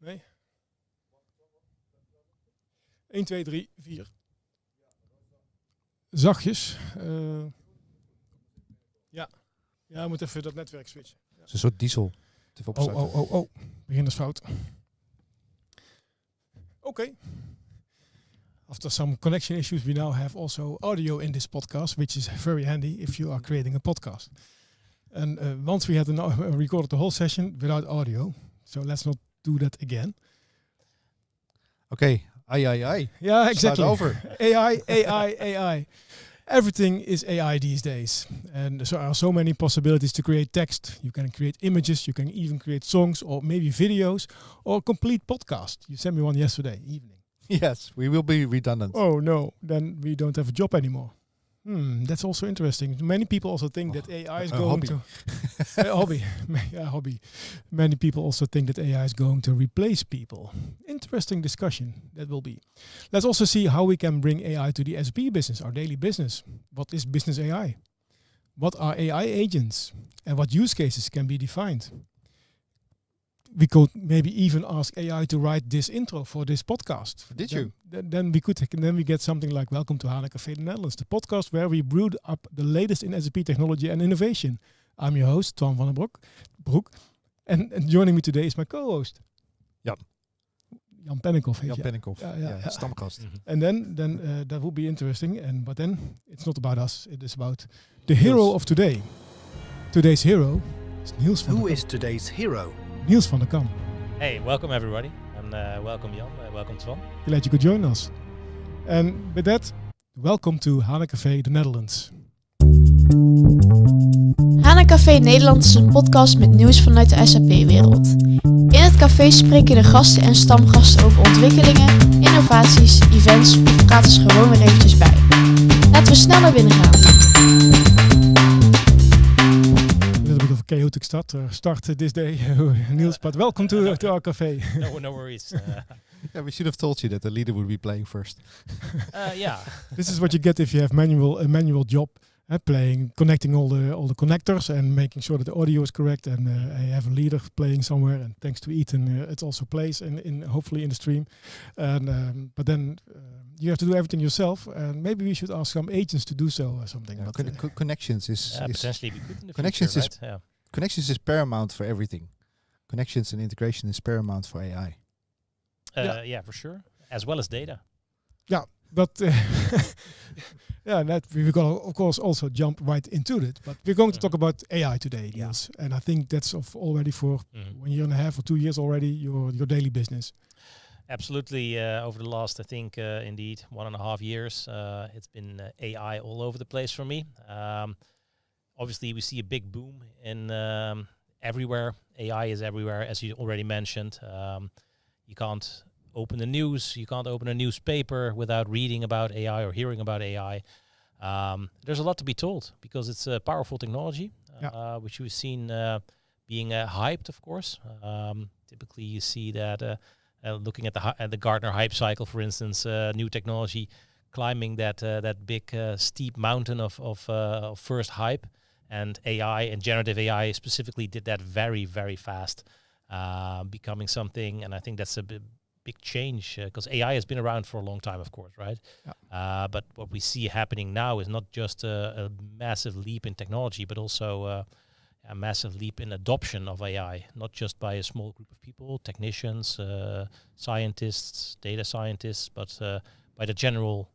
Nee? 1, 2, 3, 4. Zachtjes. Ja, we moeten even dat netwerk switchen. Ja. Het is een soort diesel. Oh. Beginnersfout. Okay. After some connection issues, we now have also audio in this podcast, which is very handy if you are creating a podcast. And once we had recorded the whole session without audio, so let's not do that again. Okay. AI. Yeah, exactly. Over. AI. Everything is AI these days. And there are so many possibilities to create text. You can create images, you can even create songs or maybe videos or a complete podcast. You sent me one yesterday evening. Yes, we will be redundant. Oh no, then we don't have a job anymore. That's also interesting. Many people also think that AI is going hobby. to... hobby. Many people also think that AI is going to replace people. Interesting discussion that will be. Let's also see how we can bring AI to the SAP business, our daily business. What is business AI? What are AI agents? And what use cases can be defined? We could maybe even ask AI to write this intro for this podcast. Did you? Then we get something like Welcome to HANA Café the Netherlands, the podcast where we brewed up the latest in SAP technology and innovation. I'm your host, Twan van den Broek. And joining me today is my co-host. Jan Penninkhof. Penninkhof. Ja, stamgast. And then that will be interesting. But then it's not about us. It is about the hero of today. Today's hero is Niels van der Kam. Who is today's hero? Niels van der Kam. Hey, welcome everybody, and welcome Jan, welcome Twan. Glad you could join us. And with that, welcome to HANA Café the Netherlands. HANA Café Nederland is een podcast met nieuws vanuit de SAP-wereld. In het café spreken de gasten en stamgasten over ontwikkelingen, innovaties, events of praten ze gewoon weer eventjes bij. Laten we snel naar binnen gaan. Chaotic start this day, Niels. But welcome to our cafe. No worries. Yeah, we should have told you that the leader would be playing first. This is what you get if you have a manual job, connecting all the connectors and making sure that the audio is correct. And I have a leader playing somewhere, and thanks to Ethan, it also plays in hopefully in the stream. And but then you have to do everything yourself. And maybe we should ask some agents to do so or something. Yeah, connections is potentially we could in the connections future, is right? Yeah. Connections is paramount for everything. Connections and integration is paramount for AI. Yeah, for sure. As well as data. Yeah, but that we're going to, of course, also jump right into it. But we're going to talk about AI today, Niels. And I think that's already for 1 year and a half or 2 years already your daily business. Absolutely. Over the last, I think, indeed, 1.5 years, it's been AI all over the place for me. Obviously, we see a big boom in everywhere. AI is everywhere, as you already mentioned. You can't open the news, you can't open a newspaper without reading about AI or hearing about AI. There's a lot to be told because it's a powerful technology, which we've seen being hyped, of course. Typically, you see that looking at the Gartner hype cycle, for instance, new technology climbing that big steep mountain of first hype. And AI and generative AI specifically did that very, very fast, becoming something. And I think that's a big change because AI has been around for a long time, of course, right? Yeah. But what we see happening now is not just a massive leap in technology, but also a massive leap in adoption of AI, not just by a small group of people, technicians, scientists, data scientists, but by the general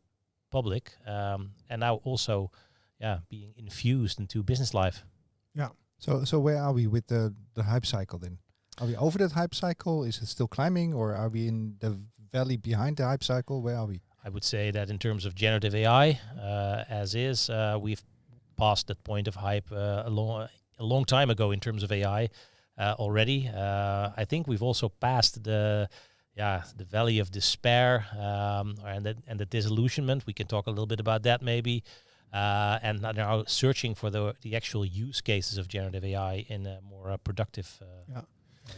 public. And now also being infused into business life. Yeah. So where are we with the hype cycle then? Are we over that hype cycle? Is it still climbing, or are we in the valley behind the hype cycle? Where are we? I would say that in terms of generative AI, we've passed that point of hype a long time ago in terms of AI already. I think we've also passed the valley of despair and the disillusionment. We can talk a little bit about that maybe. And now searching for the actual use cases of generative AI in a more productive.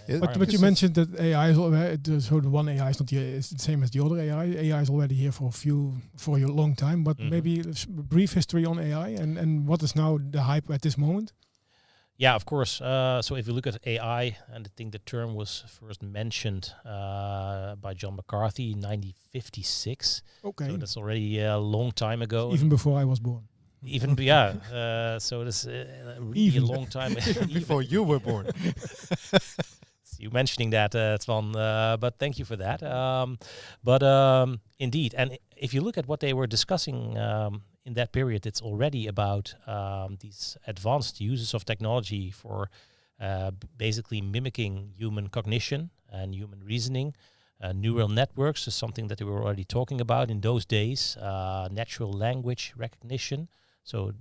But you mentioned that AI is already, so the one AI is not is the same as the other AI. AI is already here for a long time. But maybe a brief history on AI and what is now the hype at this moment. Yeah, of course. So if you look at AI, and I think the term was first mentioned by John McCarthy in 1956. Okay. So that's already a long time ago. Even before I was born. Even so it's really a long time. Before you were born. You mentioning that, Twan, but thank you for that. Indeed, and if you look at what they were discussing in that period, it's already about these advanced uses of technology for basically mimicking human cognition and human reasoning. Neural networks is something that we were already talking about in those days. Natural language recognition, so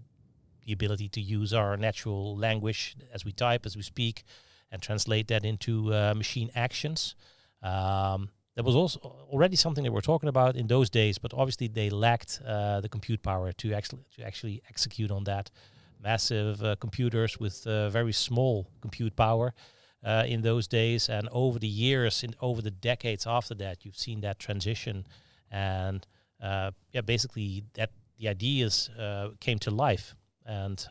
the ability to use our natural language as we type, as we speak, and translate that into machine actions. That was also already something they were talking about in those days, but obviously they lacked the compute power to actually execute on that. Massive computers with very small compute power in those days, and over the years, over the decades after that, you've seen that transition, and basically that the ideas came to life, and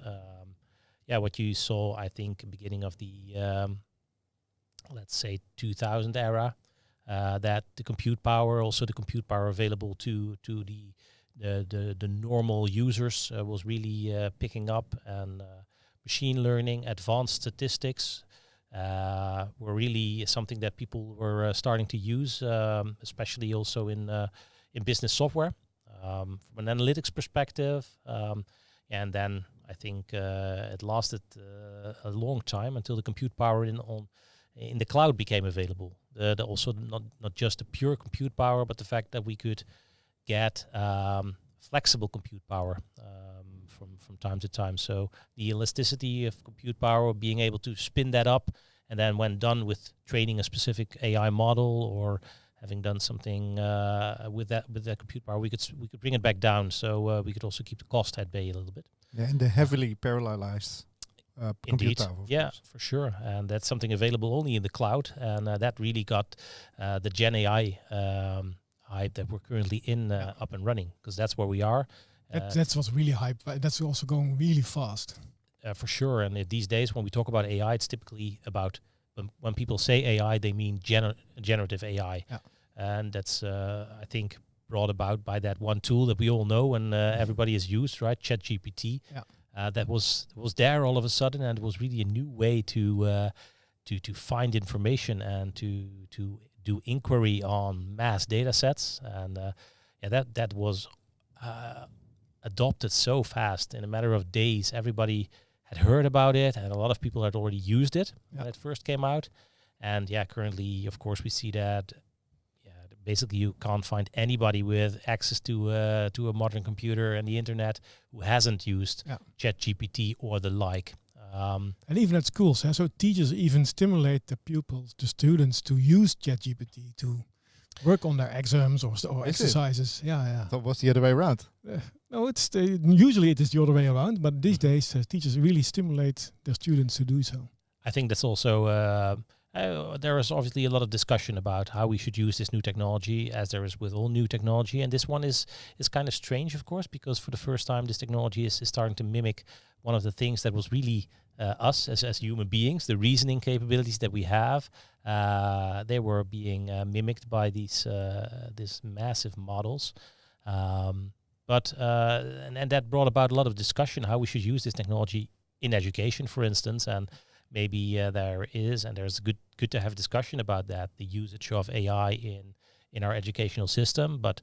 what you saw, I think, beginning of the let's say 2000 era, that the compute power available to the normal users was really picking up, and machine learning, advanced statistics were really something that people were starting to use, especially also in business software, from an analytics perspective, and then I think it lasted a long time until the compute power in the cloud became available. Also not just the pure compute power, but the fact that we could get flexible compute power from time to time. So the elasticity of compute power, being able to spin that up, and then when done with training a specific AI model or having done something with that compute power, we could bring it back down. So we could also keep the cost at bay a little bit. Yeah, and the heavily parallelized compute power. Yeah, for sure. And that's something available only in the cloud. And that really got the Gen AI hype that we're currently in up and running, because that's where we are. That's what's really hype. That's also going really fast. For sure. And these days, when we talk about AI, it's typically about, when people say AI, they mean generative AI. Yeah. And that's, I think, brought about by that one tool that we all know and everybody has used, right? ChatGPT. Yeah. That was there all of a sudden, and it was really a new way to find information and to do inquiry on mass data sets. And that was adopted so fast. In a matter of days, everybody had heard about it, and a lot of people had already used it when it first came out. And currently, of course, we see that basically you can't find anybody with access to a modern computer and the internet who hasn't used ChatGPT or the like. And even at schools, so teachers even stimulate the pupils, the students, to use ChatGPT to work on their exams or exercises. Yeah. That was the other way around. No, it's usually it is the other way around, but these days teachers really stimulate their students to do so. I think that's also there is obviously a lot of discussion about how we should use this new technology, as there is with all new technology, and this one is kind of strange, of course, because for the first time this technology is starting to mimic one of the things that was really us as human beings, the reasoning capabilities that we have. They were being mimicked by these massive models. But that brought about a lot of discussion how we should use this technology in education, for instance, and maybe there's good to have discussion about that, the usage of AI in our educational system, but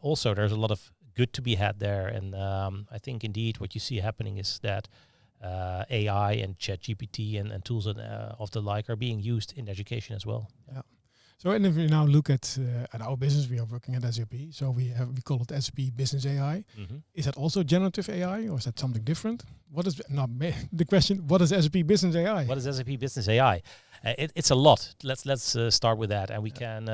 also there's a lot of good to be had there. And I think indeed what you see happening is that AI and ChatGPT and tools of the like are being used in education as well. Yeah. So, and if we now look at our business, we are working at SAP. So we call it SAP Business AI. Mm-hmm. Is that also generative AI, or is that something different? What is the question? What is SAP Business AI? What is SAP Business AI? It's a lot. Let's start with that, and we can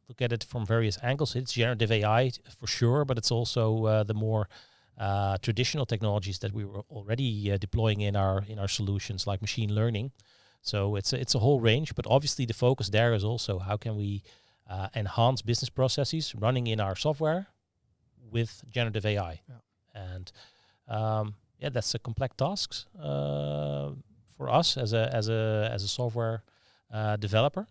look at it from various angles. It's generative AI for sure, but it's also the more traditional technologies that we were already deploying in our solutions, like machine learning. So it's a whole range, but obviously the focus there is also how can we enhance business processes running in our software with generative AI. Yeah. And that's a complex task for us as a software developer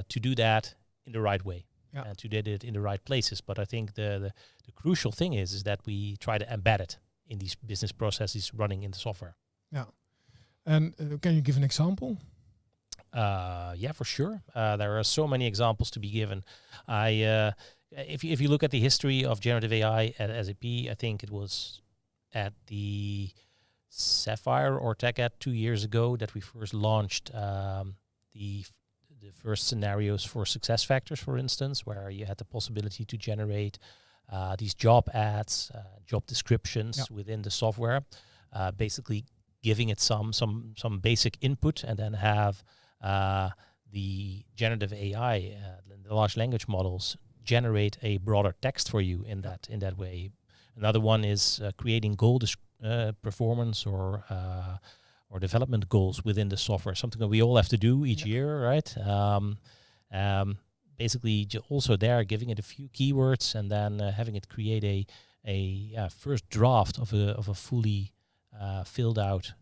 to do that in the right way and to do it in the right places. But I think the crucial thing is that we try to embed it in these business processes running in the software. Yeah. And can you give an example? Yeah, for sure. There are so many examples to be given. If you look at the history of generative AI at SAP, I think it was at the Sapphire or TechEd 2 years ago that we first launched the first scenarios for success factors, for instance, where you had the possibility to generate these job ads, job descriptions within the software, basically giving it some basic input, and then have the generative AI, the large language models, generate a broader text for you in that way. Another one is creating goal performance or development goals within the software, something that we all have to do each year, right? Basically, also there, giving it a few keywords and then having it create a first draft of a fully filled out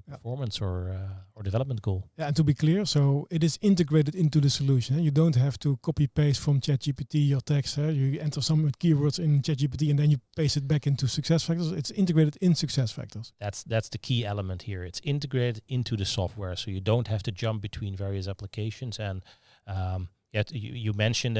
performance or development goal. Yeah, and to be clear, so it is integrated into the solution. You don't have to copy paste from ChatGPT your text. You enter some keywords in ChatGPT and then you paste it back into SuccessFactors. It's integrated in SuccessFactors. That's the key element here. It's integrated into the software, so you don't have to jump between various applications. And you mentioned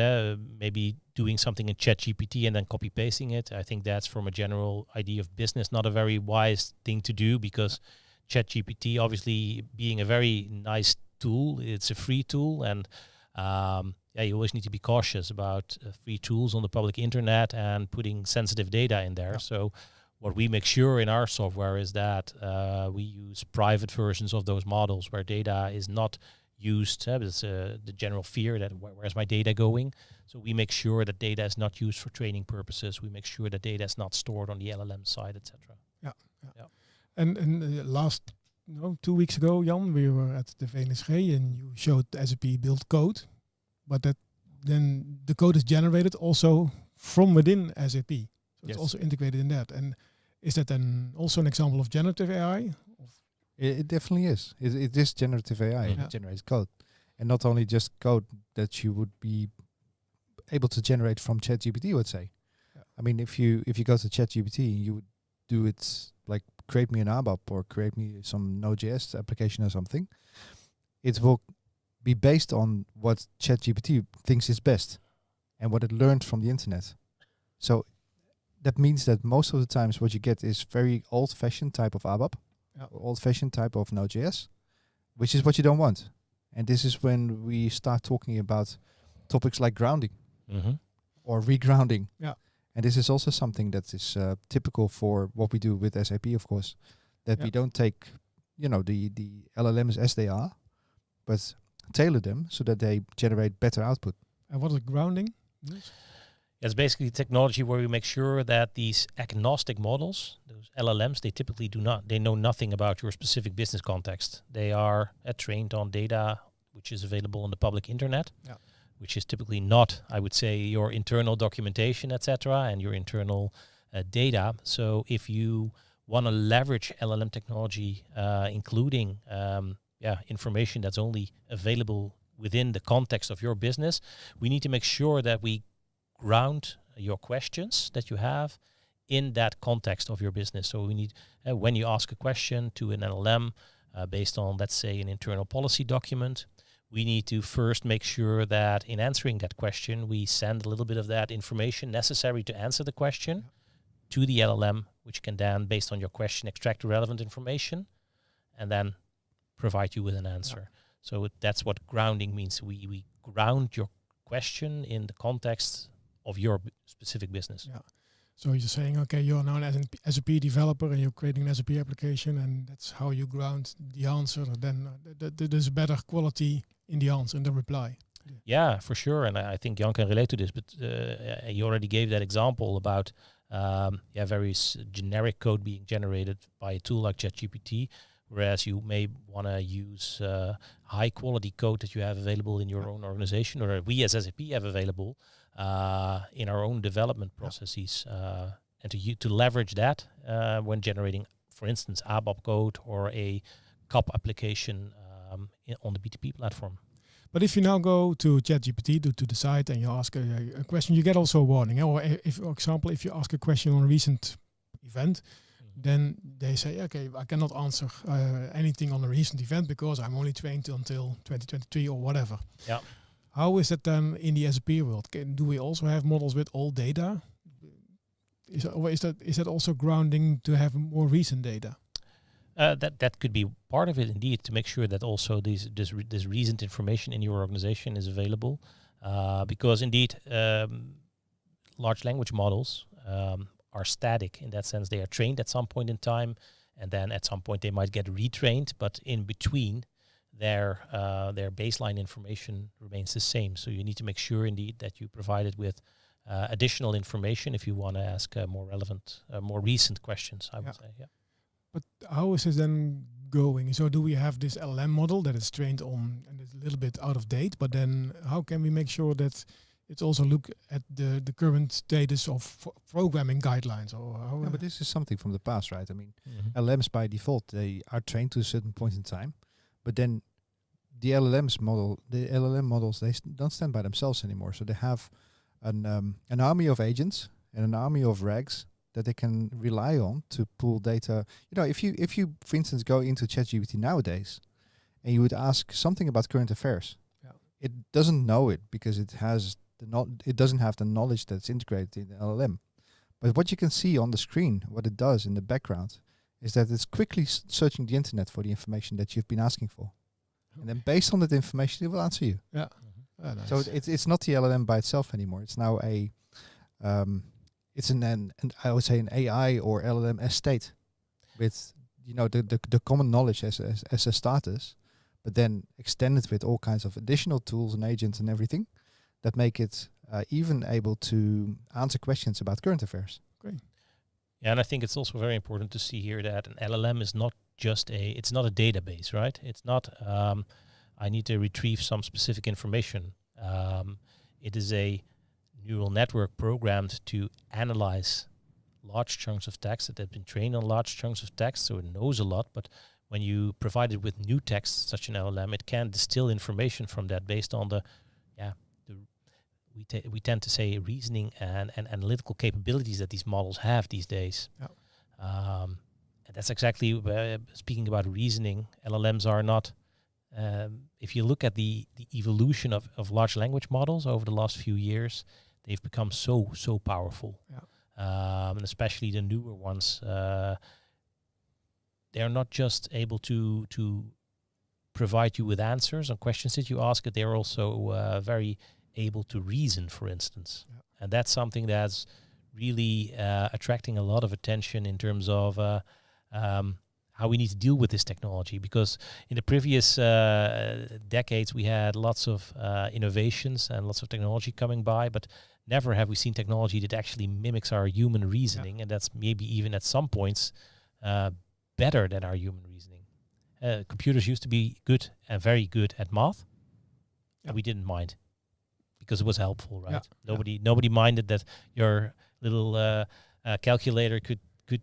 maybe doing something in ChatGPT and then copy pasting it. I think that's, from a general idea of business, not a very wise thing to do, because ChatGPT, obviously being a very nice tool, it's a free tool, and you always need to be cautious about free tools on the public internet and putting sensitive data in there. So what we make sure in our software is that we use private versions of those models where data is not used. It's the general fear that where's my data going? So we make sure that data is not used for training purposes. We make sure that data is not stored on the LLM side, etc. Yeah. And last 2 weeks ago, Jan, we were at the VNSG and you showed SAP build code, but then the code is generated also from within SAP. So it's also integrated in that. And is that then also an example of generative AI? It definitely is. It is generative AI. It generates code, and not only just code that you would be able to generate from ChatGPT, I would say. Yeah. I mean, if you go to ChatGPT, you would do it like create me an ABAP or create me some Node.js application or something. It will be based on what ChatGPT thinks is best and what it learned from the internet. So that means that most of the times what you get is very old-fashioned type of ABAP, or old-fashioned type of Node.js, which is what you don't want. And this is when we start talking about topics like grounding or regrounding. Yeah. And this is also something that is typical for what we do with SAP, of course, that we don't take, the LLMs as they are, but tailor them so that they generate better output. And what is grounding? It's basically technology where we make sure that these agnostic models, those LLMs, they know nothing about your specific business context. They are trained on data which is available on the public internet. Yeah. Which is typically not, I would say, your internal documentation, etc., and your internal data. So if you want to leverage LLM technology, including information that's only available within the context of your business, we need to make sure that we ground your questions that you have in that context of your business. So we need, when you ask a question to an LLM based on, let's say, an internal policy document, we need to first make sure that in answering that question, we send a little bit of that information necessary to answer the question to the LLM, which can then, based on your question, extract the relevant information and then provide you with an answer. So that's what grounding means. We ground your question in the context of your specific business. Yeah. So you're saying, okay, you're now an SAP developer and you're creating an SAP application, and that's how you ground the answer. Then there's better quality in the answer, in the reply. Yeah, for sure. And I think Jan can relate to this, but you already gave that example about very generic code being generated by a tool like ChatGPT, whereas you may want to use high quality code that you have available in your own organization, or we as SAP have available in our own development processes, and to leverage that when generating, for instance, ABAP code or a CAP application on the BTP platform. But if you now go to ChatGPT, to the site, and you ask a question, you get also a warning. Or if, for example, if you ask a question on a recent event, then they say, okay, I cannot answer anything on a recent event because I'm only trained until 2023 or whatever. Yeah. How is it then in the SAP world? Do we also have models with old data? Is that also grounding to have more recent data? That could be part of it, indeed, to make sure that also this recent information in your organization is available, because indeed, large language models are static in that sense. They are trained at some point in time, and then at some point they might get retrained, but in between, their baseline information remains the same. So you need to make sure, indeed, that you provide it with additional information if you want to ask more relevant, more recent questions, I would say. Yeah. But how is it then going? So do we have this LLM model that is trained on and is a little bit out of date, but then how can we make sure that it's also look at the current status of programming guidelines? Or how but this is something from the past, right? I mean, LLMs by default, they are trained to a certain point in time, but then the LLM models, they don't stand by themselves anymore. So they have an army of agents and an army of RAGs that they can rely on to pull data. You know, if you, for instance, go into ChatGPT nowadays, and you would ask something about current affairs, it doesn't know it because it has it doesn't have the knowledge that's integrated in the LLM. But what you can see on the screen, what it does in the background, is that it's quickly searching the internet for the information that you've been asking for, and then based on that information, it will answer you. Yeah. Nice. So it's not the LLM by itself anymore. It's now it's an I would say an AI or LLM estate with the common knowledge as a status, but then extended with all kinds of additional tools and agents and everything that make it even able to answer questions about current affairs. Great. Yeah, and I think it's also very important to see here that an LLM is not just it's not a database, right? It's not I need to retrieve some specific information. It is a neural network programmed to analyze large chunks of text that have been trained on large chunks of text, so it knows a lot. But when you provide it with new text, such an LLM, it can distill information from that based on we tend to say reasoning and analytical capabilities that these models have these days. Yeah. And that's exactly speaking about reasoning. LLMs are not. If you look at the evolution of large language models over the last few years, they've become so powerful. Yeah. And especially the newer ones, they are not just able to provide you with answers on questions that you ask, but they are also very able to reason, for instance. Yeah. And that's something that's really attracting a lot of attention in terms of how we need to deal with this technology, because in the previous decades we had lots of innovations and lots of technology coming by, but never have we seen technology that actually mimics our human reasoning, and that's maybe even at some points better than our human reasoning. Computers used to be good and very good at math, and we didn't mind because it was helpful, right? Nobody minded that your little calculator could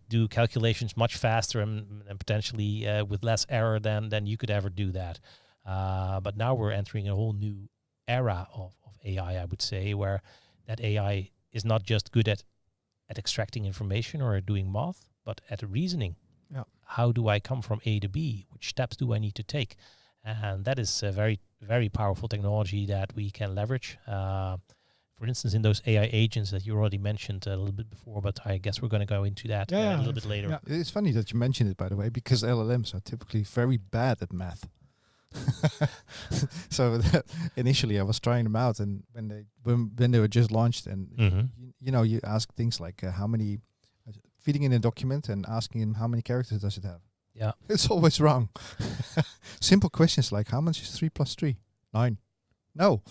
do calculations much faster and potentially with less error than you could ever do that. But now we're entering a whole new era of AI, I would say, where that AI is not just good at extracting information or doing math, but at reasoning. Yeah. How do I come from A to B? Which steps do I need to take? And that is a very, very powerful technology that we can leverage. For instance, in those AI agents that you already mentioned a little bit before, but I guess we're going to go into that a little bit later. Yeah. It's funny that you mentioned it, by the way, because LLMs are typically very bad at math. So initially I was trying them out, and when they were just launched, and you ask things like how many, feeding in a document and asking him how many characters does it have. Yeah, it's always wrong. Simple questions like how much is 3 plus 3? 9. No.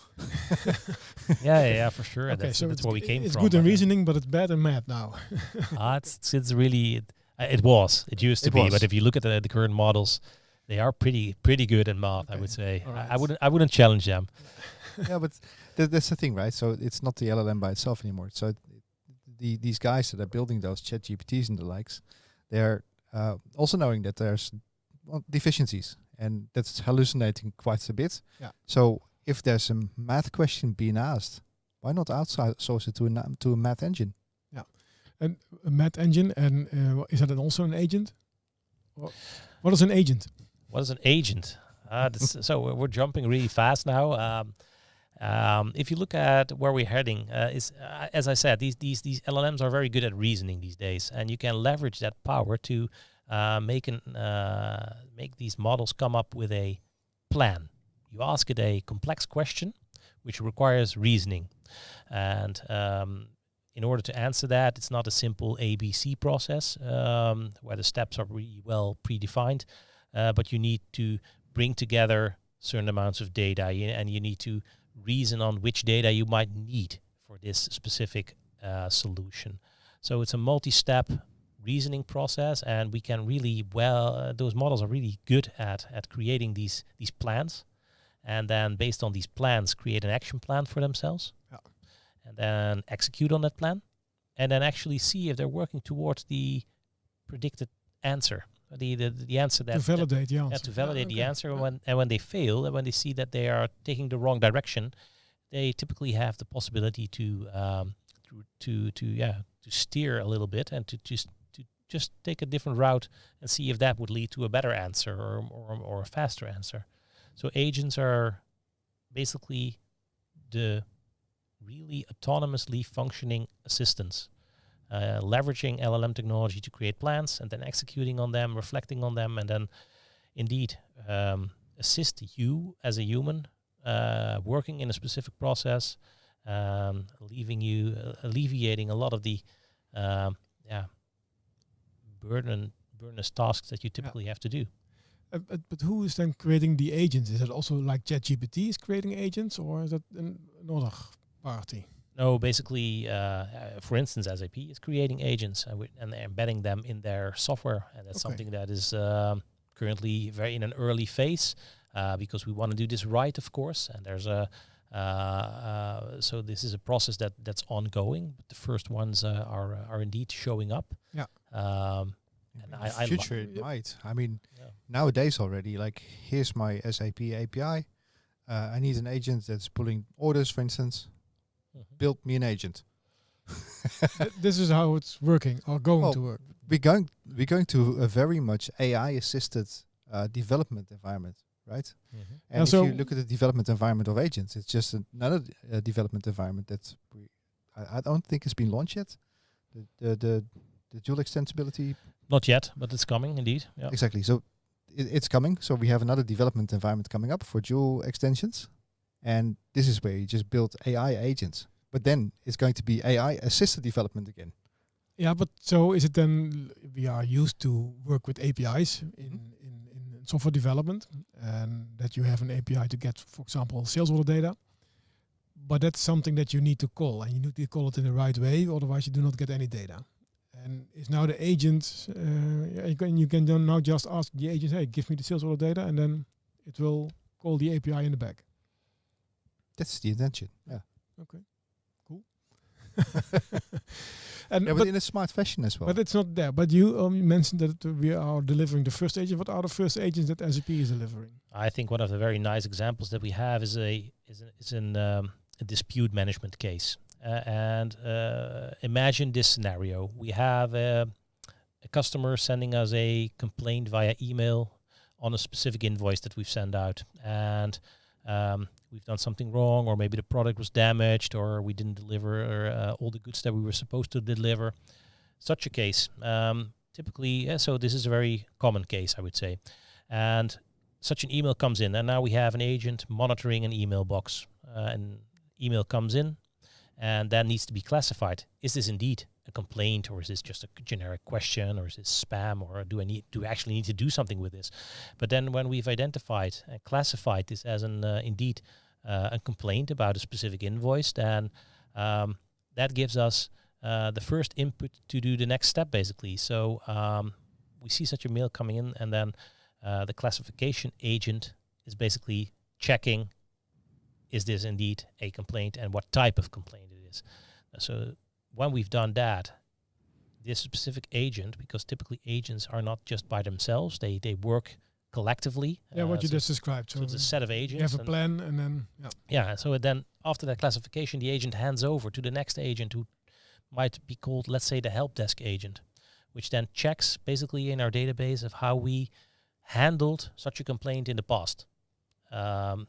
yeah, for sure. Okay, that's where we came from. It's good in reasoning, but it's bad in math now. It's really it used to be, but if you look at the current models, they are pretty good in math. Okay. I would say. Right. I wouldn't challenge them. Yeah, but that's the thing, right? So it's not the LLM by itself anymore. So these guys that are building those ChatGPTs and the likes, they're also knowing that there's deficiencies, and that's hallucinating quite a bit. Yeah. So if there's a math question being asked, why not outsource it to a math engine? Yeah, and a math engine, and is that also an agent? What is an agent? What is an agent? So we're jumping really fast now. If you look at where we're heading, as I said, these LLMs are very good at reasoning these days, and you can leverage that power to make these models come up with a plan. You ask it a complex question, which requires reasoning, and in order to answer that, it's not a simple ABC process where the steps are really well predefined, but you need to bring together certain amounts of data, and you need to reason on which data you might need for this specific solution. So it's a multi-step reasoning process, and we can really those models are really good at creating these plans, and then based on these plans create an action plan for themselves, and then execute on that plan, and then actually see if they're working towards the predicted answer. The answer that to validate the answer. To validate the answer, when they fail, and when they see that they are taking the wrong direction, they typically have the possibility to steer a little bit and to just take a different route and see if that would lead to a better answer or a faster answer. So agents are basically the really autonomously functioning assistants. Leveraging LLM technology to create plans and then executing on them, reflecting on them, and then indeed assist you as a human working in a specific process, alleviating a lot of the burdensome tasks that you typically have to do. But who is then creating the agents? Is it also like ChatGPT is creating agents, or is that another party? No, basically, for instance, SAP is creating agents and embedding them in their software, and that's something that is currently very in an early phase because we want to do this right, of course. And there's so this is a process that's ongoing. But the first ones are indeed showing up. Yeah. And in the future, it might. I mean, nowadays already, like here's my SAP API. I need an agent that's pulling orders, for instance. Build me an agent. This is how it's working or going to work. We're going to a very much AI assisted development environment, right? And if you look at the development environment of agents, it's just another development environment that I don't think has been launched yet. The dual extensibility. Not yet, but it's coming indeed. Yeah. Exactly. So it's coming. So we have another development environment coming up for dual extensions. And this is where you just build AI agents. But then it's going to be AI assisted development again. Yeah, but so is it then we are used to work with APIs in software development, and that you have an API to get, for example, sales order data. But that's something that you need to call, and you need to call it in the right way, otherwise you do not get any data. And it's now the agent, you can then now just ask the agent, hey, give me the sales order data, and then it will call the API in the back. That's the intention. Yeah. Okay. Cool. but in a smart fashion as well. But it's not there. But you mentioned that we are delivering the first agent. What are the first agents that SAP is delivering? I think one of the very nice examples that we have is a dispute management case. And imagine this scenario: we have a customer sending us a complaint via email on a specific invoice that we've sent out, and we've done something wrong, or maybe the product was damaged, or we didn't deliver all the goods that we were supposed to deliver. Such a case, typically, so this is a very common case, I would say. And such an email comes in, and now we have an agent monitoring an email box. An email comes in, and that needs to be classified. Is this indeed a complaint, or is this just a generic question, or is this spam, or do I actually need to do something with this? But then when we've identified and classified this as an indeed a complaint about a specific invoice, then that gives us the first input to do the next step, basically. So we see such a mail coming in, and then the classification agent is basically checking, is this indeed a complaint, and what type of complaint it is. So when we've done that, this specific agent, because typically agents are not just by themselves, they work collectively. What you just described. So it's a set of agents. You have a plan, and then So then after that classification, the agent hands over to the next agent, who might be called, let's say, the help desk agent, which then checks basically in our database of how we handled such a complaint in the past.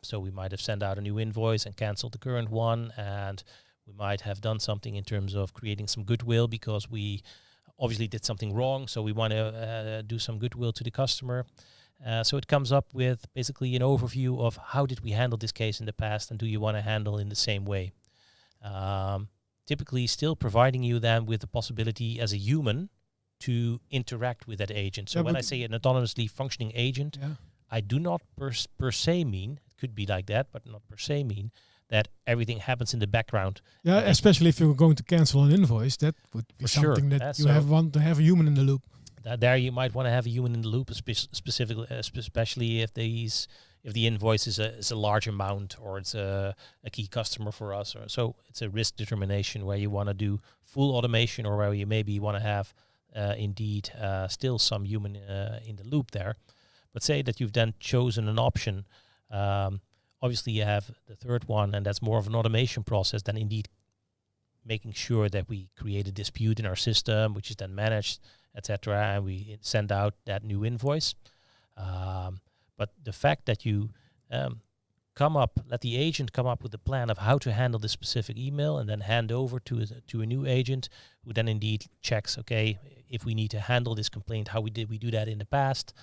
So we might have sent out a new invoice and canceled the current one, and we might have done something in terms of creating some goodwill because we obviously did something wrong, so we want to do some goodwill to the customer. So it comes up with basically an overview of how did we handle this case in the past, and do you want to handle in the same way? Typically still providing you then with the possibility as a human to interact with that agent. So when I say an autonomously functioning agent, I do not per se mean, it could be like that, but not per se mean that everything happens in the background. Yeah, especially if you're going to cancel an invoice, that would be something that you want to have a human in the loop. There you might want to have a human in the loop, specifically, especially if the invoice is a large amount, or it's a key customer for us, or so it's a risk determination where you want to do full automation, or where you maybe want to have indeed still some human in the loop there. But say that you've then chosen an option. Obviously, you have the third one, and that's more of an automation process than indeed making sure that we create a dispute in our system, which is then managed, etc., and we send out that new invoice. But the fact that you let the agent come up with a plan of how to handle this specific email, and then hand over to a new agent, who then indeed checks, okay, if we need to handle this complaint, how we do that in the past?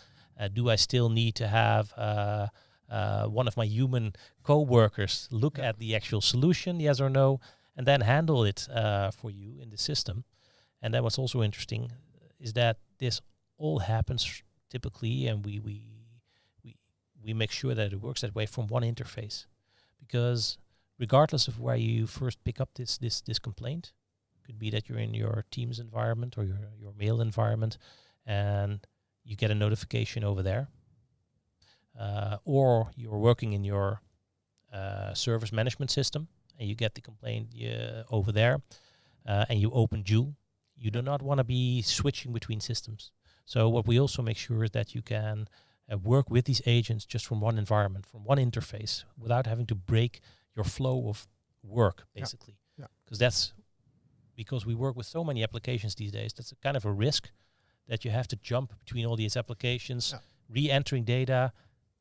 Do I still need to have one of my human co-workers look at the actual solution, yes or no, and then handle it for you in the system? And then what's also interesting is that this all happens typically, and we make sure that it works that way from one interface, because regardless of where you first pick up this complaint, could be that you're in your Teams environment or your mail environment, and you get a notification over there, or you're working in your service management system and you get the complaint over there, and you open Joule. You do not want to be switching between systems. So what we also make sure is that you can work with these agents just from one environment, from one interface, without having to break your flow of work, basically. Because we work with so many applications these days, that's a kind of a risk that you have to jump between all these applications, re-entering data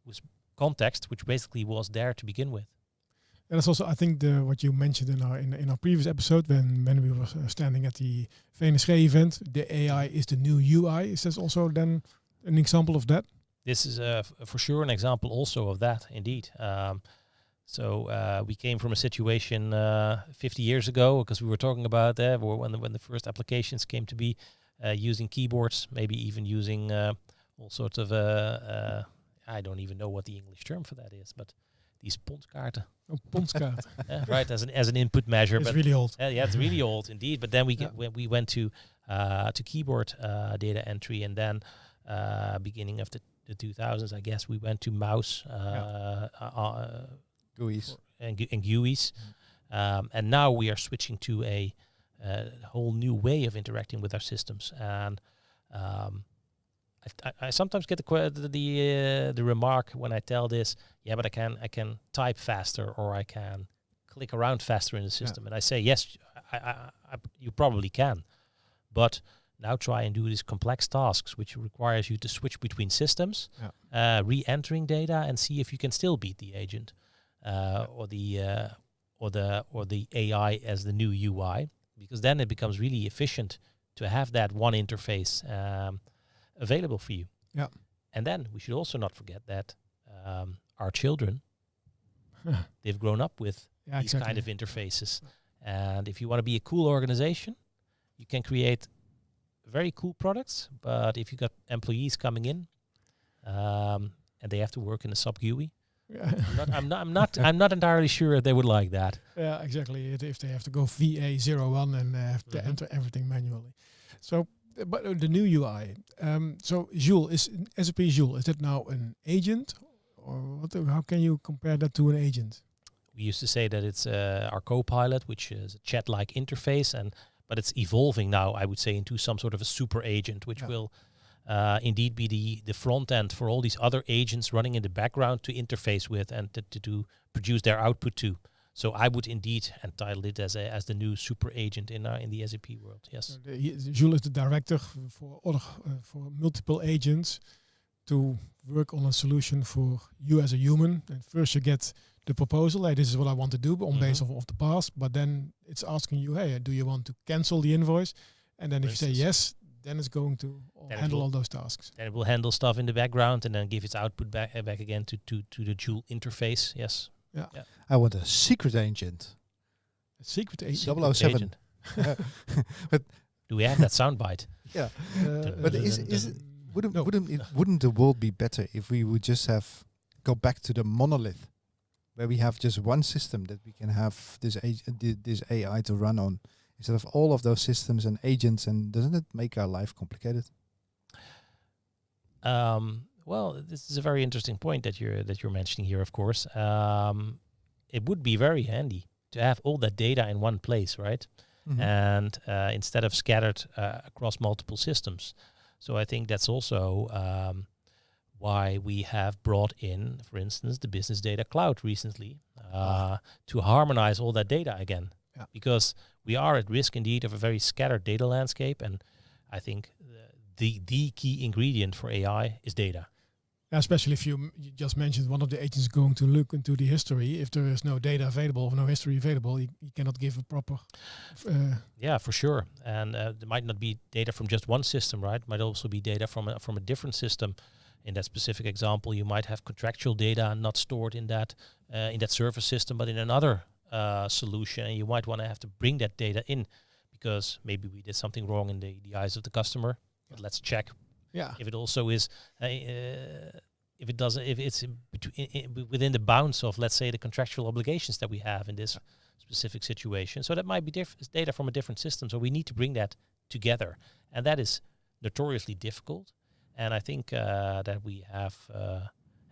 with context, which basically was there to begin with. And that's also, I think, what you mentioned in our previous episode when we were standing at the VNSG event. The AI is the new UI. Is this also then an example of that? This is for sure an example also of that, indeed. So we came from a situation 50 years ago, because we were talking about that, when the first applications came to be using keyboards, maybe even using all sorts of, I don't even know what the English term for that is, but these pondskaarten. Oh, pondskaart. Right, as an input measure. It's really old. It's really old indeed. But then we went to keyboard data entry, and then beginning of the 2000s, I guess, we went to mouse GUIs and GUIs, and now we are switching to a whole new way of interacting with our systems. And I sometimes get the remark when I tell this, but I can type faster, or I can click around faster in the system. And I say, yes, you probably can, but now try and do these complex tasks, which requires you to switch between systems, re-entering data, and see if you can still beat the agent or the AI as the new UI, because then it becomes really efficient to have that one interface available for you. Yeah. And then we should also not forget that our children, they've grown up with these kind of interfaces. And if you want to be a cool organization, you can create very cool products, but if you got employees coming in and they have to work in a SAP GUI, I'm not entirely sure if they would like that. Yeah, exactly. If they have to go VA01 and have to enter everything manually. So, but the new UI. So Joule is SAP Joule. Is that now an agent, or what? How can you compare that to an agent? We used to say that it's our co-pilot, which is a chat-like interface, but it's evolving now, I would say, into some sort of a super agent, which will indeed be the front end for all these other agents running in the background to interface with and to produce their output to. So I would indeed entitle it as the new super agent in the SAP world. Yes. Jules is the director for multiple agents to work on a solution for you as a human. And first you get the proposal, hey, this is what I want to do on base of the past. But then it's asking you, hey, do you want to cancel the invoice? And then if you say yes, then it's going to handle all those tasks. Then it will handle stuff in the background and then give its output back again to the Joule interface. Yes. Yeah. I want a secret agent. A secret agent. 007. Agent. But do we have that soundbite? Yeah. But wouldn't the world be better if we would just go back to the monolith, where we have just one system that we can have this AI to run on, instead of all of those systems and agents? And doesn't it make our life complicated? Well, this is a very interesting point that you're mentioning here. Of course, it would be very handy to have all that data in one place, right? Mm-hmm. And instead of scattered across multiple systems. So I think that's also why we have brought in, for instance, the Business Data Cloud recently to harmonize all that data again. Yeah. Because we are at risk indeed of a very scattered data landscape, and I think the key ingredient for AI is data. Especially if you just mentioned one of the agents going to look into the history. If there is no data available or no history available, you cannot give a proper... yeah, for sure. And there might not be data from just one system, right? Might also be data from a different system. In that specific example, you might have contractual data not stored in that service system, but in another solution. And you might want to have to bring that data in because maybe we did something wrong in the eyes of the customer. But let's check. Yeah. If it also is, if it's within the bounds of, let's say, the contractual obligations that we have in this specific situation. So that might be data from a different system. So we need to bring that together, and that is notoriously difficult. And I think that we have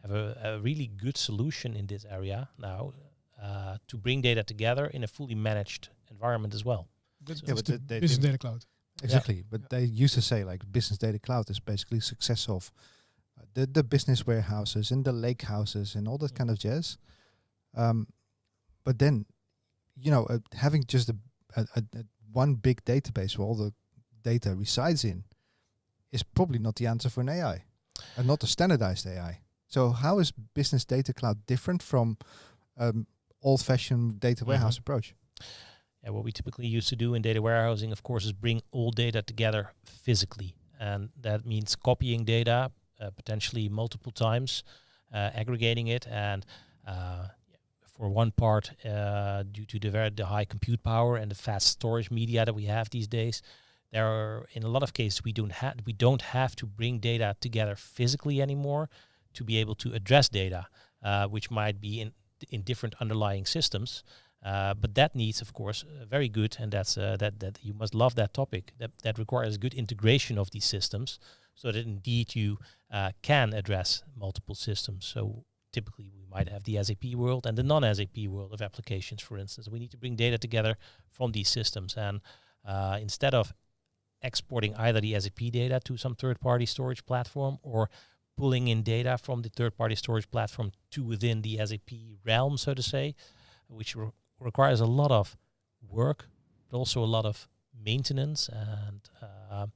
a really good solution in this area now to bring data together in a fully managed environment as well. But the Business Data Cloud. Exactly, but they used to say like Business Data Cloud is basically success of the business warehouses and the lake houses and all that kind of jazz. But then, having just a one big database where all the data resides in is probably not the answer for an AI, and not a standardized AI. So how is Business Data Cloud different from old-fashioned data warehouse approach? Yeah, what we typically used to do in data warehousing, of course, is bring all data together physically. And that means copying data potentially multiple times, aggregating it. And for one part, due to the high compute power and the fast storage media that we have these days, there are, in a lot of cases, we don't have to bring data together physically anymore to be able to address data, which might be in different underlying systems. But that needs, of course, very good, and that's that you must love that topic. That requires good integration of these systems, so that indeed you can address multiple systems. So typically, we might have the SAP world and the non-SAP world of applications. For instance, we need to bring data together from these systems, and instead of exporting either the SAP data to some third-party storage platform or pulling in data from the third-party storage platform to within the SAP realm, so to say, which requires a lot of work, but also a lot of maintenance. And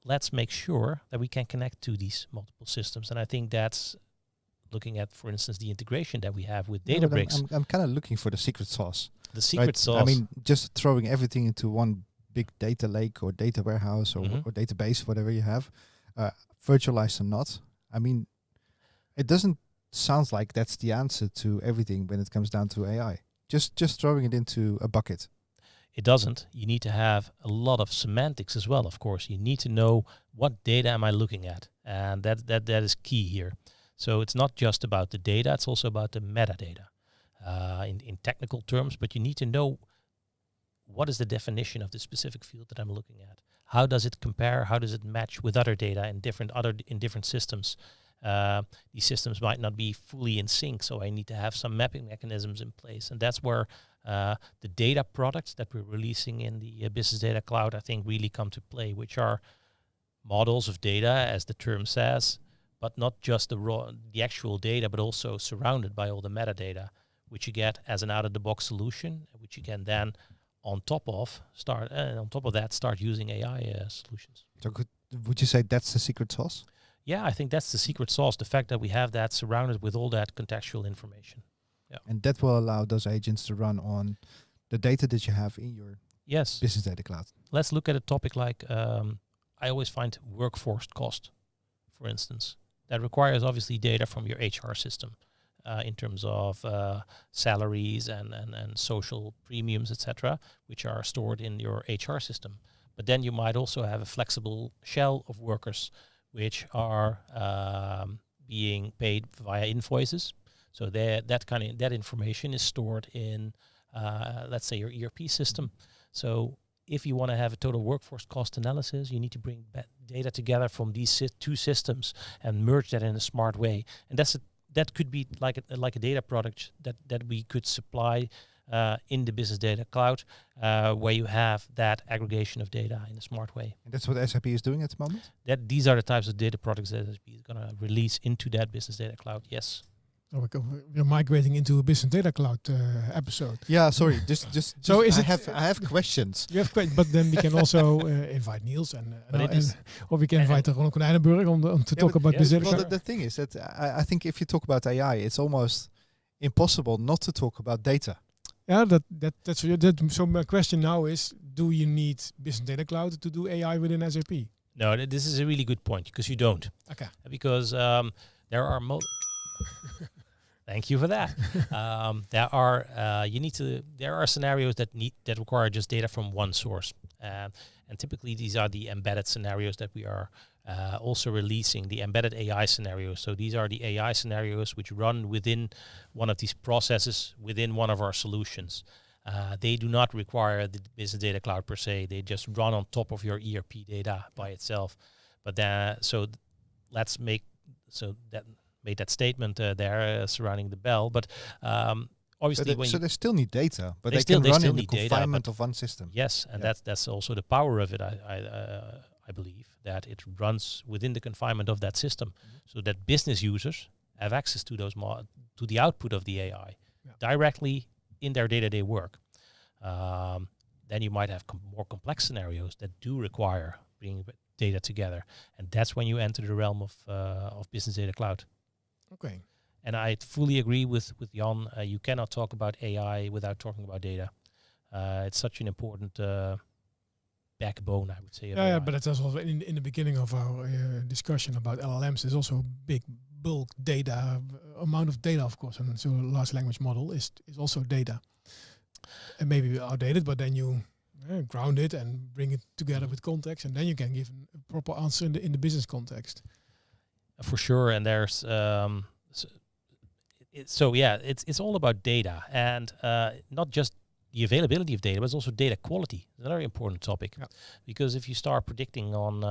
let's make sure that we can connect to these multiple systems. And I think that's looking at, for instance, the integration that we have with Databricks. I'm kind of looking for the secret sauce. The secret sauce. I mean, just throwing everything into one big data lake or data warehouse or database, whatever you have, virtualized or not. I mean, it doesn't sound like that's the answer to everything when it comes down to AI. Just throwing it into a bucket. It doesn't. You need to have a lot of semantics as well, of course. You need to know what data am I looking at, and that is key here. So it's not just about the data, it's also about the metadata in technical terms, but you need to know what is the definition of the specific field that I'm looking at. How does it compare? How does it match with other data in different systems? These systems might not be fully in sync, so I need to have some mapping mechanisms in place. And that's where the data products that we're releasing in the Business Data Cloud, I think, really come to play, which are models of data, as the term says, but not just the actual data, but also surrounded by all the metadata, which you get as an out-of-the-box solution, which you can then, on top of that, start using AI solutions. So would you say that's the secret sauce? Yeah, I think that's the secret sauce, the fact that we have that surrounded with all that contextual information. Yeah. And that will allow those agents to run on the data that you have in your business data cloud. Let's look at a topic like, I always find workforce cost, for instance. That requires obviously data from your HR system in terms of salaries and social premiums, etc., which are stored in your HR system. But then you might also have a flexible shell of workers which are being paid via invoices. So that information is stored in, let's say, your ERP system. So if you want to have a total workforce cost analysis, you need to bring data together from these two systems and merge that in a smart way. And that could be like a data product that we could supply in the business data cloud, where you have that aggregation of data in a smart way. And that's what SAP is doing at the moment? These are the types of data products that SAP is going to release into that business data cloud, yes. We're migrating into a business data cloud episode. Yeah, sorry. So I have questions. You have questions, but then we can also invite Niels or we can invite Ronald Konijnenburg on to talk about business data cloud. The thing is that I think if you talk about AI, it's almost impossible not to talk about data. Yeah, that's so my question now is: do you need business data cloud to do AI within SAP? No, this is a really good point, because you don't. Okay. Because there are Thank you for that. There are scenarios that require just data from one source, and typically these are the embedded scenarios that we are also releasing, the embedded AI scenarios. So these are the AI scenarios which run within one of these processes within one of our solutions. They do not require the business data cloud per se. They just run on top of your ERP data by itself. But made that statement there surrounding the bell, but obviously they still need data, but they can run in the confinement of one system. Yes, and that's also the power of it. I believe that it runs within the confinement of that system, so that business users have access to those to the output of the AI directly in their day-to-day work. Then you might have more complex scenarios that do require bringing data together, and that's when you enter the realm of business data cloud. Okay. And I fully agree with Jan. You cannot talk about AI without talking about data. It's such an important backbone, I would say. Yeah, but that's also in the beginning of our discussion about LLMs. There's also big bulk data, amount of data, of course. And so a large language model is also data. And maybe outdated, but then you ground it and bring it together with context, and then you can give a proper answer in the business context. For sure, and there's it's all about data, and not just the availability of data, but it's also data quality. It's a very important topic, because if you start predicting on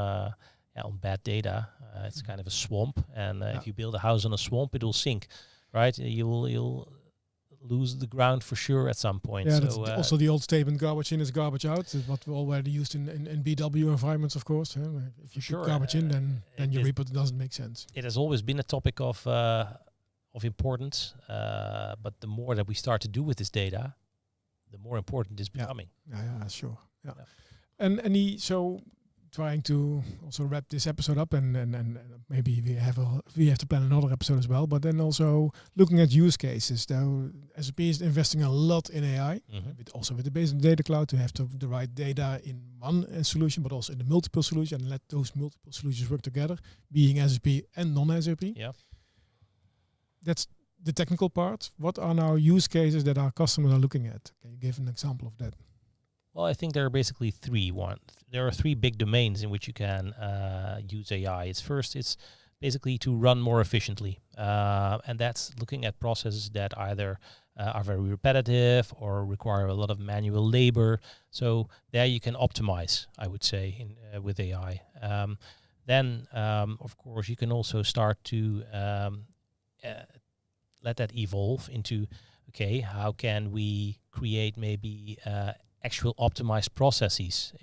bad data, it's kind of a swamp, and if you build a house on a swamp, it will sink, right? You'll lose the ground for sure at some point. Yeah, so, that's also the old statement, garbage in is garbage out, what we already used in BW environments, of course. If you put garbage in, then your report doesn't make sense. It has always been a topic of importance, but the more that we start to do with this data, the more important it's becoming. Yeah, sure. Yeah. And so trying to also wrap this episode up, and maybe we have to plan another episode as well. But then also looking at use cases. Now, SAP is investing a lot in AI, with the business data cloud to have the right data in one solution, but also in the multiple solutions, and let those multiple solutions work together, being SAP and non-SAP. Yeah, that's the technical part. What are now use cases that our customers are looking at? Can you give an example of that? Well, I think there are basically three. There are three big domains in which you can use AI. It's basically to run more efficiently, and that's looking at processes that either are very repetitive or require a lot of manual labor. So there you can optimize, I would say, with AI. Then, of course, you can also start to let that evolve into, okay, how can we create maybe actual optimized processes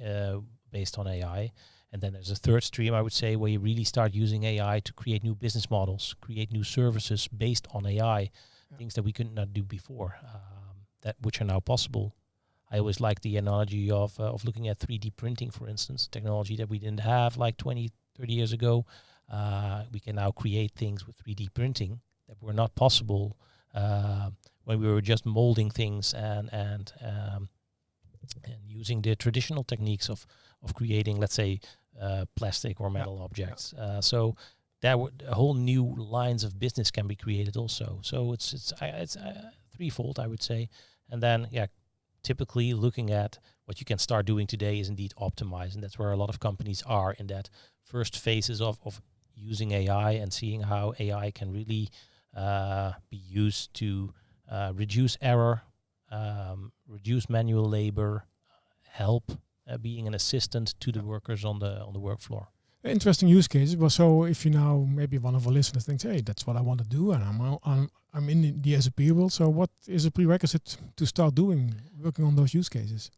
based on AI, And then there's a third stream, I would say, where you really start using AI to create new business models, create new services based on AI, things that we could not do before, which are now possible. I always like the analogy of looking at 3D printing, for instance, technology that we didn't have like 20, 30 years ago. We can now create things with 3D printing that were not possible when we were just molding things and using the traditional techniques of creating, let's say, plastic or metal objects. So whole new lines of business can be created also. So it's threefold, I would say. And then, typically looking at what you can start doing today is indeed optimize. And that's where a lot of companies are in that first phases of using AI and seeing how AI can really be used to reduce error, reduce manual labor, help being an assistant to the workers on the work floor. Interesting use cases. Well, so if you now, maybe one of our listeners thinks, hey, that's what I want to do, and I'm in the SAP world. So what is a prerequisite to start working on those use cases?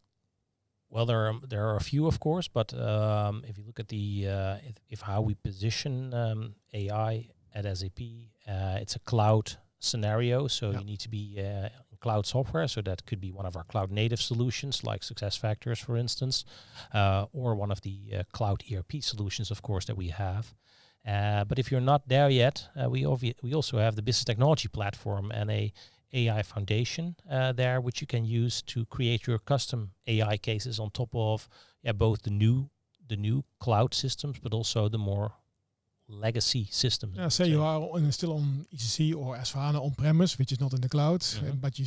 Well, there are a few, of course, but if you look at if how we position AI at SAP, it's a cloud scenario. So you need to be cloud software. So that could be one of our cloud native solutions like SuccessFactors, for instance, or one of the cloud ERP solutions, of course, that we have. But if you're not there yet, we also have the business technology platform and a AI foundation there, which you can use to create your custom AI cases on top of both the new cloud systems, but also the more legacy systems. Yeah, say you are still on ECC or S4HANA on-premise, which is not in the cloud, but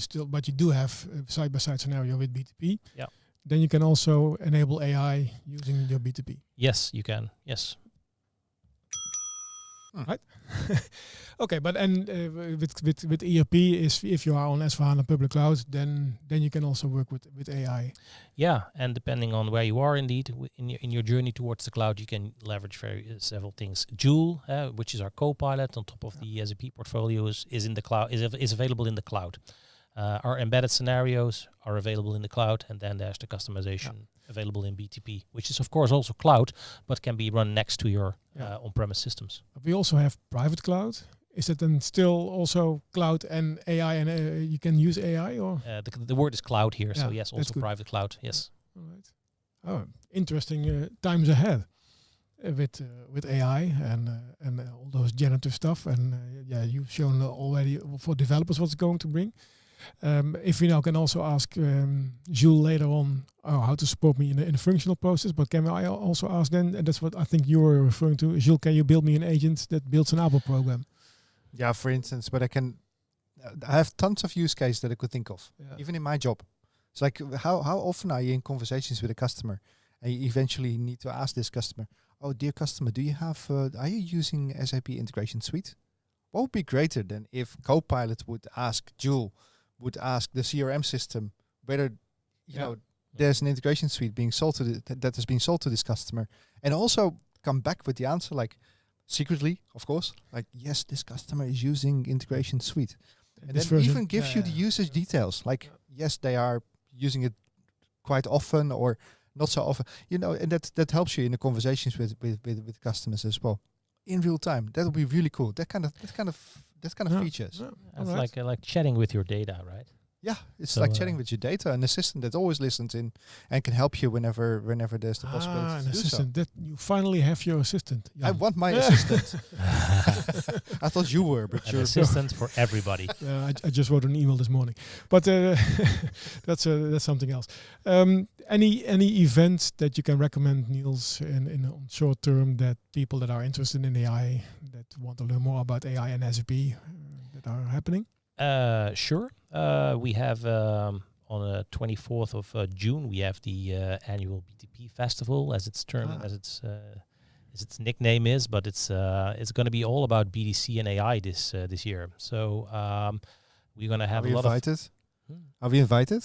you do have a side-by-side scenario with BTP. Yeah. Then you can also enable AI using your BTP. Yes, you can. Yes. Right. Okay, but with ERP is if you are on S4HANA public cloud, then you can also work with AI. Yeah, and depending on where you are, indeed, in your journey towards the cloud, you can leverage several things. Joule, which is our co-pilot on top of the SAP portfolio, is in the cloud, is available in the cloud. Our embedded scenarios are available in the cloud, and then there's the customization available in BTP, which is of course also cloud, but can be run next to your on-premise systems. We also have private cloud. Is it then still also cloud and AI, and you can use AI, or the word is cloud here? So yes, also private cloud. Yes. All right. Oh, interesting times ahead with AI and all those generative stuff. And you've shown already for developers what's going to bring. If we now can also ask Jules later on how to support me in a functional process, but can I also ask then, and that's what I think you were referring to, Jules, can you build me an agent that builds an Apple program? Yeah, for instance, but I have tons of use cases that I could think of, even in my job. It's like, how often are you in conversations with a customer and you eventually need to ask this customer, oh, dear customer, do you have, are you using SAP Integration Suite? What would be greater than if Copilot would ask Joule, would ask the CRM system whether, you know, there's an integration suite being sold to that has been sold to this customer, and also come back with the answer, like secretly, of course, like, yes, this customer is using integration suite. And then version, even gives you the usage details, like, yes, they are using it quite often or not so often, you know, and that helps you in the conversations with customers as well in real time. That would be really cool. That kind of features. It's like chatting with your data, right? Yeah, it's like chatting with your data, an assistant that always listens in and can help you whenever there's the possibility an to do assistant. so. That you finally have your assistant. I want my assistant. I thought you were, but you're assistant for everybody. I just wrote an email this morning, but that's something else. Any events that you can recommend, Niels, in on short term, that people that are interested in AI, that want to learn more about AI and SAP, that are happening? Sure. We have on the 24th of June, we have the annual BTP festival, as its term, as its nickname is, but it's going to be all about BDC and AI this year. So we're going to have a lot of. Are we invited?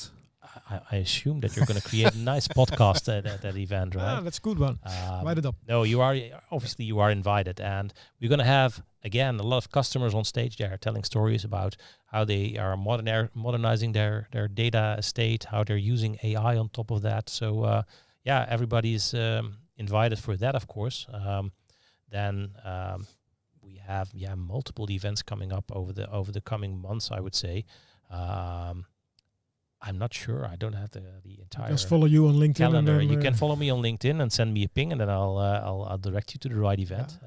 I assume that you're going to create a nice podcast at that event, right? That's a good one. Write it up. No, you are invited, and we're going to have again a lot of customers on stage there telling stories about how they are modernizing their data estate, how they're using AI on top of that. So everybody's invited for that, of course, then we have multiple events coming up over the coming months, I would say. I'm not sure. I don't have the entire. Just follow you on LinkedIn. Calendar. And then, You can follow me on LinkedIn and send me a ping, and then I'll direct you to the right event.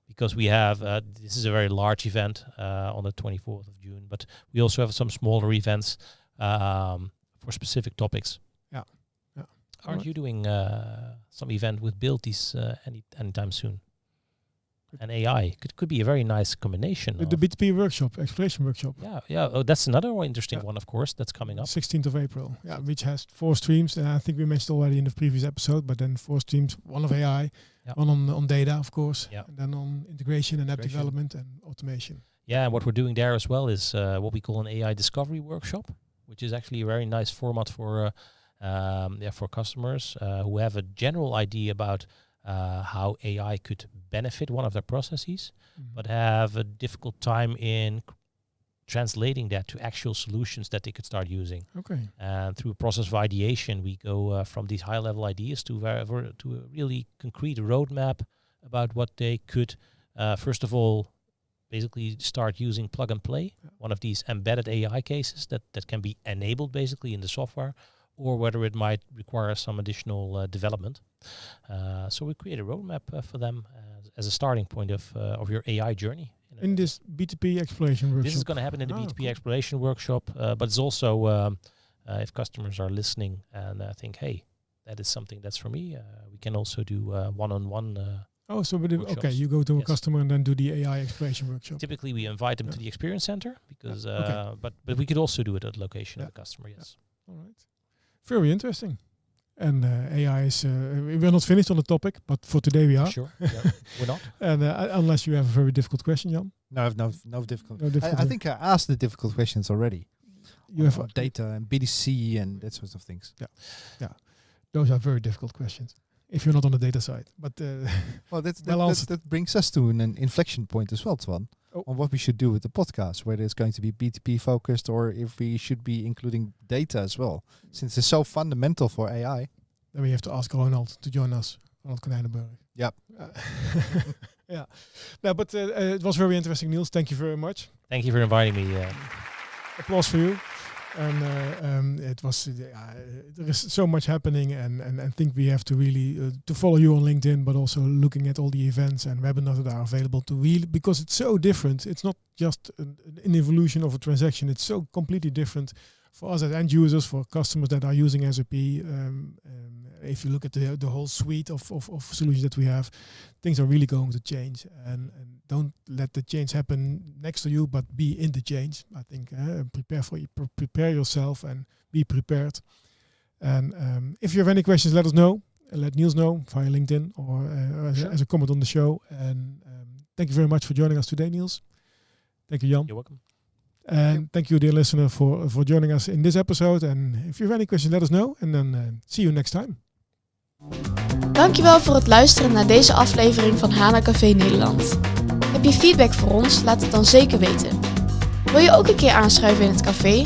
Because we have this is a very large event on the 24th of June, but we also have some smaller events for specific topics. Yeah. Aren't you doing some event with Builties anytime soon? And AI could be a very nice combination. The B2B workshop, exploration workshop. Yeah. Oh, that's another interesting one, of course, that's coming up. 16th of April. Yeah, which has 4 streams. And I think we mentioned already in the previous episode, but then 4 streams, one of AI, one on data, of course, and then on integration and app development and automation. Yeah, and what we're doing there as well is what we call an AI discovery workshop, which is actually a very nice format for customers who have a general idea about how AI could benefit one of their processes, but have a difficult time in translating that to actual solutions that they could start using. Okay. And through a process of ideation, we go from these high-level ideas to a really concrete roadmap about what they could, first of all, basically start using plug and play, one of these embedded AI cases that can be enabled basically in the software, or whether it might require some additional development. So we create a roadmap for them as a starting point of your AI journey. In this B2B exploration workshop? This is going to happen in the B2B exploration workshop, but it's also, if customers are listening and think, hey, that is something that's for me, we can also do one-on-one you go to a customer and then do the AI exploration workshop. Typically, we invite them to the experience center, because, but we could also do it at the location of the customer, yes. All right. Very interesting. And AI is, we're not finished on the topic, but for today we are. Sure, we're not. And unless you have a very difficult question, Jan. No difficult. I think I asked the difficult questions already. You have data and BDC and that sort of things. Yeah. Those are very difficult questions if you're not on the data side. But that brings us to an inflection point as well, Twan, on what we should do with the podcast, whether it's going to be B2B focused or if we should be including data as well, since it's so fundamental for AI. Then we have to ask Ronald to join us, Ronald Konijnenburg. Yep. Yeah. No, but it was very interesting, Niels. Thank you very much. Thank you for inviting me. Applause for you. And it was there is so much happening, and I think we have to really to follow you on LinkedIn, but also looking at all the events and webinars that are available to really, because it's so different. It's not just an evolution of a transaction. It's so completely different for us as end users, for customers that are using SAP. If you look at the whole suite of solutions that we have, things are really going to change. And don't let the change happen next to you, but be in the change. I think prepare yourself and be prepared. And if you have any questions, let us know. Let Niels know via LinkedIn or as a comment on the show. And thank you very much for joining us today, Niels. Thank you, Jan. You're welcome. And thank you, dear listener, for joining us in this episode. And if you have any questions, let us know. And then see you next time. Dankjewel voor het luisteren naar deze aflevering van HANA Café Nederland. Heb je feedback voor ons? Laat het dan zeker weten. Wil je ook een keer aanschuiven in het café?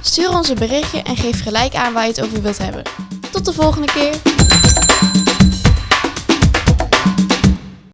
Stuur ons een berichtje en geef gelijk aan waar je het over wilt hebben. Tot de volgende keer!